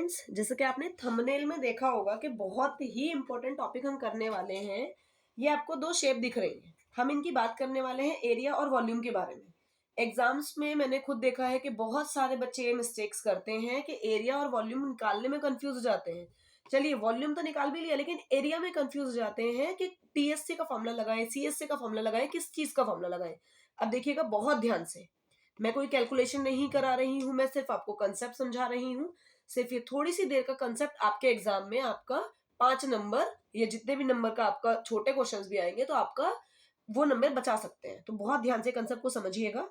Students, जैसे कि आपने थंबनेल में देखा होगा कि बहुत ही इंपॉर्टेंट टॉपिक हम करने वाले हैं। ये आपको दो शेप दिख रही हैं। हम इनकी बात करने वाले हैं एरिया और वॉल्यूम के बारे में। एग्जाम्स में मैंने खुद देखा है कि बहुत सारे बच्चे ये मिस्टेक्स करते हैं कि एरिया और वॉल्यूम निकालने में कंफ्यूज हो जाते हैं। चलिए, वॉल्यूम तो निकाल भी लिया, लेकिन एरिया में कंफ्यूज हो जाते हैं कि टीएससी का फॉर्मूला लगाएं, सीएससी का फॉर्मूला लगाएं, किस चीज का फॉर्मूला लगाएं। अब देखिएगा बहुत ध्यान से, मैं कोई कैलकुलेशन नहीं करा रही हूं, मैं सिर्फ आपको कंसेप्ट समझा रही हूँ। सिर्फ ये थोड़ी सी देर का कंसेप्ट आपके एग्जाम में आपका 5 नंबर या जितने भी नंबर का आपका छोटे क्वेश्चंस भी आएंगे तो आपका वो नंबर बचा सकते हैं। तो बहुत ध्यान से कंसेप्ट को समझिएगा।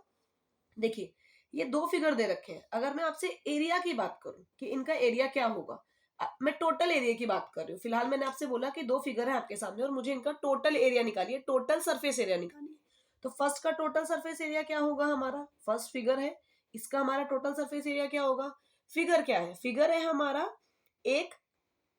देखिए, ये दो फिगर दे रखे हैं। अगर मैं आपसे एरिया की बात करूं कि इनका एरिया क्या होगा, मैं टोटल एरिया की बात कर रही हूँ। फिलहाल मैंने आपसे बोला कि दो फिगर है आपके सामने और मुझे इनका टोटल एरिया निकालिए, टोटल सरफेस एरिया निकालिए। तो फर्स्ट का टोटल सरफेस एरिया क्या होगा, हमारा फर्स्ट फिगर है, इसका हमारा टोटल सरफेस एरिया क्या होगा। फिगर क्या है, फिगर है हमारा एक,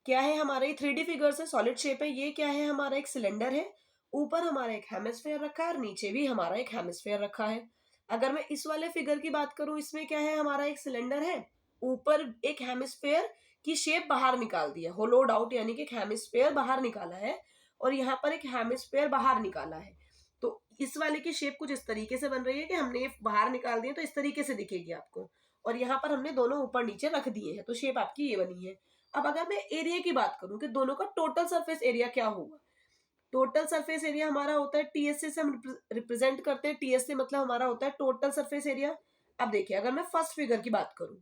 क्या है हमारा ये 3D फिगर है, सॉलिड शेप है। ये क्या है हमारा एक सिलेंडर है, ऊपर हमारा एक हेमिस्फेयर रखा है और नीचे भी हमारा एक हेमिस्फेयर रखा है। अगर मैं इस वाले फिगर की बात करूं, इसमें क्या है हमारा एक सिलेंडर है, ऊपर एक हेमिस्फेयर की शेप बाहर निकाल दिया, होलोड आउट, यानी कि एक हेमिस्फेयर बाहर निकाला है और यहाँ पर एक हेमिस्फेयर बाहर निकाला है। तो इस वाले की शेप कुछ इस तरीके से बन रही है कि हमने ये बाहर निकाल दिए तो इस तरीके से दिखेगी आपको, और यहाँ पर हमने दोनों ऊपर नीचे रख दिए हैं, तो शेप आपकी ये बनी है। अब अगर मैं एरिया की बात करूं कि दोनों का टोटल सरफेस एरिया क्या होगा, टोटल सरफेस एरिया हमारा होता है टीएसए से हम रिप्रेजेंट करते हैं। टीएसए मतलब हमारा होता है टोटल सरफेस एरिया। अब देखिए, अगर मैं फर्स्ट फिगर की बात करूं,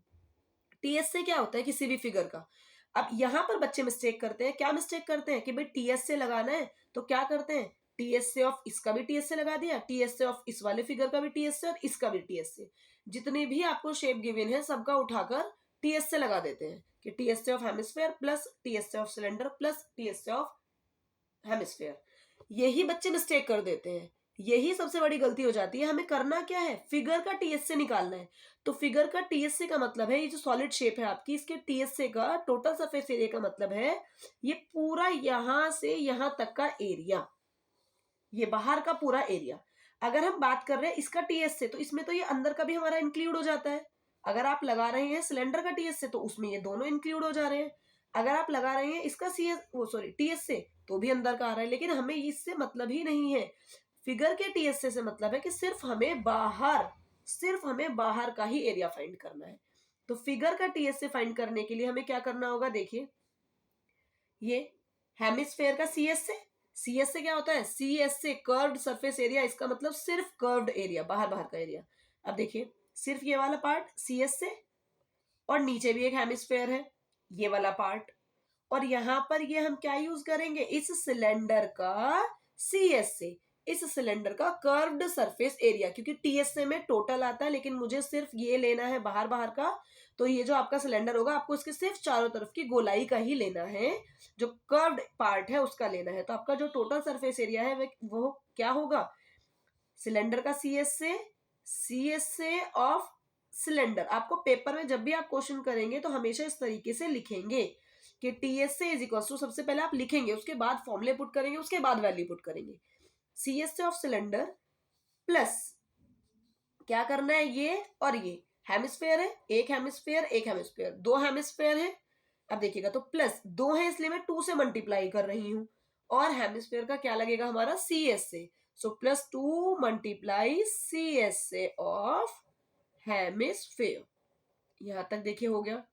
टीएसए क्या होता है किसी भी फिगर का। अब यहां पर बच्चे मिस्टेक करते हैं, क्या मिस्टेक करते हैं कि भाई टीएसए लगाना है तो क्या करते हैं, टीएसए ऑफ इसका भी टीएसए लगा दिया, टीएसए ऑफ इस वाले फिगर का भी टीएसए और इसका भी टीएसए। जितने भी आपको शेप गिवन है सबका उठाकर टीएसए लगा देते हैं कि TSA of hemisphere plus TSA of cylinder plus TSA of hemisphere. यही बच्चे मिस्टेक कर देते हैं, यही सबसे बड़ी गलती हो जाती है। हमें करना क्या है, फिगर का टीएसए निकालना है। तो फिगर का टीएसए का मतलब है ये जो सॉलिड शेप है आपकी, इसके टीएसए का टोटल सरफेस एरिया का मतलब है ये पूरा यहां से यहां तक का एरिया, ये बाहर का पूरा एरिया। अगर हम बात कर रहे हैं इसका टीएसए तो इसमें तो ये अंदर का भी हमारा इंक्लूड हो जाता है। अगर आप लगा रहे हैं सिलेंडर का टीएसए तो उसमें ये दोनों इंक्लूड हो जा रहे हैं। अगर आप लगा रहे हैं इसका टीएसए तो भी अंदर का आ रहा है, लेकिन हमें इससे मतलब ही नहीं है। फिगर के टीएसए से मतलब है कि सिर्फ हमें बाहर का ही एरिया फाइंड करना है। तो फिगर का टीएसए फाइंड करने के लिए हमें क्या करना होगा, देखिए ये हेमिस्फेयर का सीएसए, सीएसए क्या होता है, सीएसए कर्व्ड सरफेस एरिया, इसका मतलब सिर्फ कर्व्ड एरिया, बाहर बाहर का एरिया। अब देखिए सिर्फ ये वाला पार्ट सीएसए और नीचे भी एक हेमिस्फेयर है, ये वाला पार्ट, और यहां पर ये हम क्या यूज करेंगे, इस सिलेंडर का सीएसए, इस सिलेंडर का कर्व्ड सरफेस एरिया, क्योंकि टीएसए में टोटल आता है लेकिन मुझे सिर्फ ये लेना है बाहर बाहर का। तो ये जो आपका सिलेंडर होगा आपको इसके सिर्फ चारों तरफ की गोलाई का ही लेना है, जो कर्व्ड पार्ट है उसका लेना है। तो आपका जो टोटल सरफेस एरिया है वो क्या होगा, सिलेंडर का सीएसए, सीएसए ऑफ सिलेंडर। आपको पेपर में जब भी आप क्वेश्चन करेंगे तो हमेशा इस तरीके से लिखेंगे कि टीएसए इज इक्वल टू, सबसे पहले आप लिखेंगे, उसके बाद फॉर्मूले पुट करेंगे, उसके बाद वैल्यू पुट करेंगे। सीएसए ऑफ सिलेंडर प्लस क्या करना है, ये और ये हेमिस्फेयर है, एक हेमिस्फेयर एक हेमिस्फेयर, दो हेमिस्फेयर है। अब देखिएगा तो प्लस दो है इसलिए मैं 2 से मल्टीप्लाई कर रही हूं, और हेमिस्फेयर का क्या लगेगा हमारा CSA, so plus 2 multiply CSA of hemisphere. यहां तक देखिए हो गया।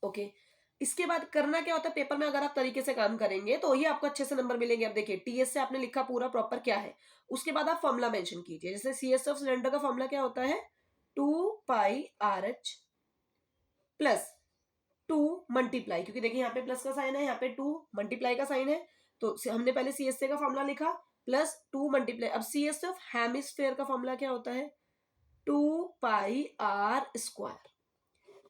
ओके, इसके बाद करना क्या होता है पेपर में, अगर आप तरीके से काम करेंगे तो ही आपको अच्छे से नंबर मिलेंगे। अब देखिए टीएस से आपने लिखा पूरा प्रॉपर क्या है, उसके बाद आप फॉर्मूला मेंशन कीजिए। जैसे सीएस ऑफ सिलेंडर का फॉर्मूला क्या होता है, 2πRH प्लस 2 मल्टीप्लाई, क्योंकि देखिए यहाँ पे प्लस का साइन है, यहाँ पे 2 मल्टीप्लाई का साइन है, तो हमने पहले सीएसए का फॉर्मूला लिखा प्लस 2 मल्टीप्लाई। अब सीएस ऑफ हेमिस्फेयर का फॉर्मूला क्या होता है, 2πr²।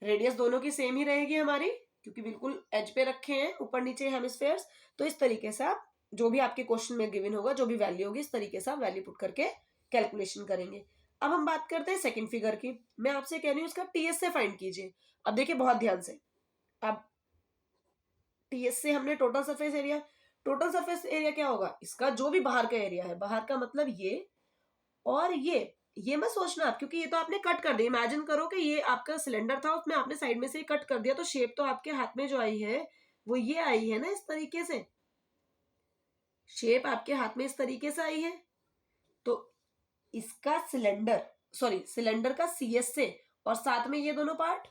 रेडियस दोनों की सेम ही रहेगी हमारी, क्योंकि बिल्कुल एज पे रखे हैं ऊपर नीचे हेमिस्फेयर्स। तो इस तरीके से आप जो भी आपके क्वेश्चन में गिवन होगा, जो भी वैल्यू होगी, इस तरीके से आप वैल्यू पुट करके कैलकुलेशन करेंगे। अब हम बात करते हैं सेकंड फिगर की। मैं आपसे कह रही हूँ इसका टीएसए फाइंड कीजिए। अब देखिए बहुत ध्यान से, अब टीएसए हमने total surface area, total surface area क्या होगा, इसका जो भी बाहर का एरिया है, बाहर का मतलब ये और ये, ये मत सोचना आप, क्योंकि ये तो आपने कट कर दिया। इमेजिन करो कि ये आपका सिलेंडर था, उसमें आपने साइड में से कट कर दिया, तो शेप तो आपके हाथ में जो आई है वो ये आई है ना, इस तरीके से शेप आपके हाथ में इस तरीके से आई है। तो इसका सिलेंडर का CS से और साथ में ये दोनों पार्ट,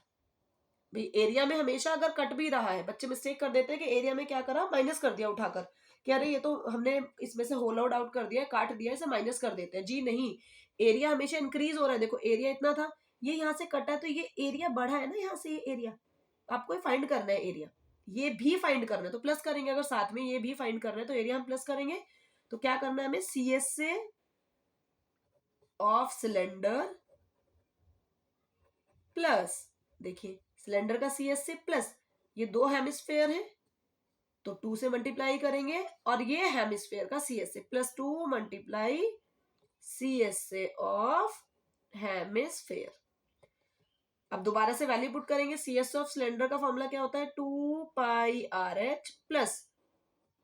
भाई एरिया में हमेशा अगर कट भी रहा है, बच्चे मिस्टेक कर देते हैं कि एरिया में क्या करा, माइनस कर दिया उठाकर, कि अरे ये तो हमने इसमें से होल आउट कर दिया, काट दिया, इसे माइनस कर देते हैं। जी नहीं, एरिया हमेशा इंक्रीज हो रहा है। देखो एरिया इतना था, ये यहाँ से कटा है तो ये एरिया बढ़ा है ना, यहाँ से ये एरिया आपको फाइंड करना है, एरिया ये भी फाइंड करना है तो प्लस करेंगे। अगर साथ में ये भी फाइंड करना है तो एरिया हम प्लस करेंगे। तो क्या करना है हमें, CS से ऑफ सिलेंडर प्लस, देखिए सिलेंडर का CS से प्लस, ये दो हेमिस्फेयर है तो 2 से मल्टीप्लाई करेंगे, और ये हेमिस्फेयर का CS से प्लस 2 मल्टीप्लाई CS से ऑफ हेमिस्फेयर। अब दोबारा से वैल्यू पुट करेंगे। CS ऑफ सिलेंडर का फॉर्मूला क्या होता है, 2πRH plus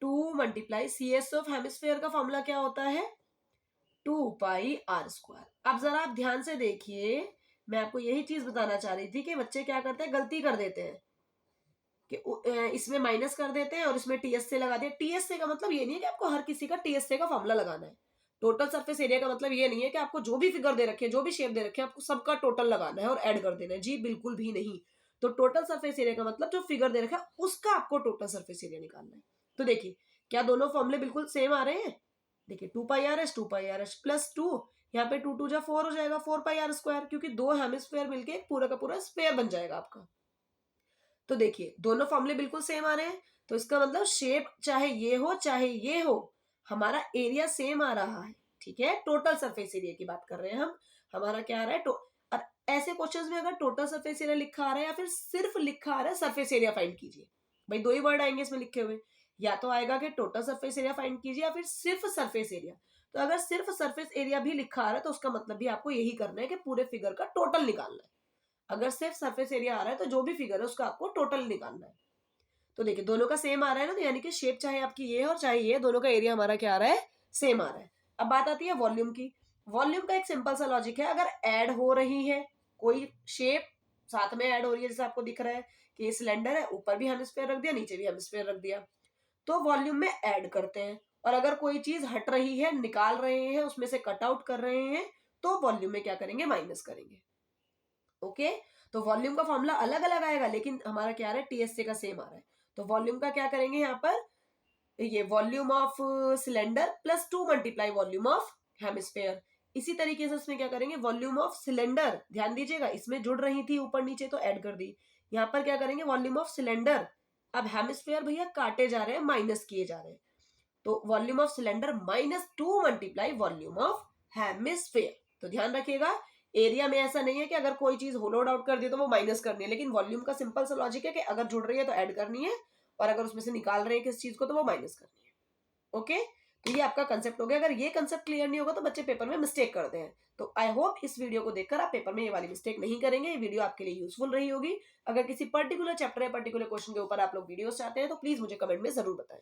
2 multiply CS of hemisphere का फॉर्मूला क्या होता है, 2πr²। अब जरा आप ध्यान से देखिए, मैं आपको यही चीज बताना चाह रही थी कि बच्चे क्या करते हैं, गलती कर देते हैं कि इसमें माइनस कर देते हैं और इसमें TSA लगा दिया। TSA का मतलब ये नहीं है कि आपको हर किसी का TSA का फॉर्मूला लगाना है। टोटल सरफेस एरिया का मतलब ये नहीं है कि आपको जो भी फिगर दे रखे हैं, जो भी शेप दे रखे हैं, आपको सबका टोटल लगाना है और ऐड कर देना है। जी बिल्कुल भी नहीं। तो टोटल सरफेस एरिया का मतलब जो फिगर दे रखा है उसका आपको टोटल सरफेस एरिया निकालना है। तो देखिए क्या दोनों फॉर्मूले बिल्कुल सेम आ रहे हैं। देखिए 2πRH प्लस 2, यहाँ पे 2 2 जा 4 हो जाएगा, 4πr², क्योंकि दो हेमिस्फेयर मिलके पूरा का पूरा स्फेयर बन जाएगा आपका। तो देखिए दोनों फॉर्मूले बिल्कुल सेम आ रहे हैं, तो इसका मतलब शेप चाहे ये हो चाहे ये हो, हमारा एरिया सेम आ रहा है। ठीक है, टोटल सरफेस एरिया की बात कर रहे हैं हम। हमारा क्या आ रहा है, और ऐसे क्वेश्चंस में अगर टोटल सरफेस एरिया लिखा आ रहा है या फिर सिर्फ लिखा आ रहा है सरफेस एरिया फाइंड कीजिए, भाई दो ही वर्ड आएंगे इसमें लिखे हुए, या तो आएगा कि टोटल सरफेस एरिया फाइंड कीजिए या फिर सिर्फ सरफेस एरिया। तो अगर सिर्फ सरफेस एरिया भी लिखा आ रहा है तो उसका मतलब भी आपको यही करना है कि पूरे फिगर का टोटल निकालना है। अगर सिर्फ सरफेस एरिया आ रहा है तो जो भी फिगर है उसका आपको टोटल निकालना है। तो देखिए दोनों का सेम आ रहा है ना, तो यानी कि शेप चाहे आपकी ये और चाहे ये, दोनों का एरिया हमारा क्या आ रहा है, सेम आ रहा है। अब बात आती है वॉल्यूम की। वॉल्यूम का एक सिंपल सा लॉजिक है, अगर ऐड हो रही है कोई शेप, साथ में ऐड हो रही है, जैसे आपको दिख रहा है कि ये सिलेंडर है, ऊपर भी हेमिस्फीयर रख दिया, नीचे भी हेमिस्फीयर रख दिया, तो वॉल्यूम में ऐड करते हैं। और अगर कोई चीज हट रही है, निकाल रहे हैं, उसमें से कट आउट कर रहे हैं, तो वॉल्यूम में क्या करेंगे, माइनस करेंगे। ओके, तो वॉल्यूम का फॉर्मूला अलग अलग आएगा, लेकिन हमारा क्या आ रहा है, TSA का सेम आ रहा है। तो वॉल्यूम का क्या करेंगे यहाँ पर, ये volume of cylinder plus 2 multiply volume of hemisphere. इसी तरीके से इसमें क्या करेंगे, वॉल्यूम ऑफ सिलेंडर, ध्यान दीजिएगा इसमें जुड़ रही थी ऊपर नीचे तो ऐड कर दी, यहाँ पर क्या करेंगे, वॉल्यूम ऑफ सिलेंडर। अब हेमिस्फेयर भैया काटे जा रहे हैं, माइनस किए जा रहे हैं, तो volume of cylinder minus 2 multiply volume of hemisphere. तो ध्यान रखिएगा, एरिया में ऐसा नहीं है कि अगर कोई चीज होलोड आउट कर दी तो वो माइनस करनी है, लेकिन वॉल्यूम का सिंपल सा लॉजिक है कि अगर जुड़ रही है तो ऐड करनी है, और अगर उसमें से निकाल रहे हैं किस चीज को तो वो माइनस करनी है। ओके, तो ये आपका कंसेप्ट हो गया। अगर ये कंसेप्ट क्लियर नहीं होगा तो बच्चे पेपर में मिस्टेक करते हैं। तो आई होप इस वीडियो को देखकर आप पेपर में ये वाली मिस्टेक नहीं करेंगे। ये वीडियो आपके लिए यूजफुल रही होगी। अगर किसी पर्टिकुलर चैप्टर या पर्टिकुलर क्वेश्चन के ऊपर आप लोग वीडियोस चाहते हैं तो प्लीज मुझे कमेंट में जरूर बताएं।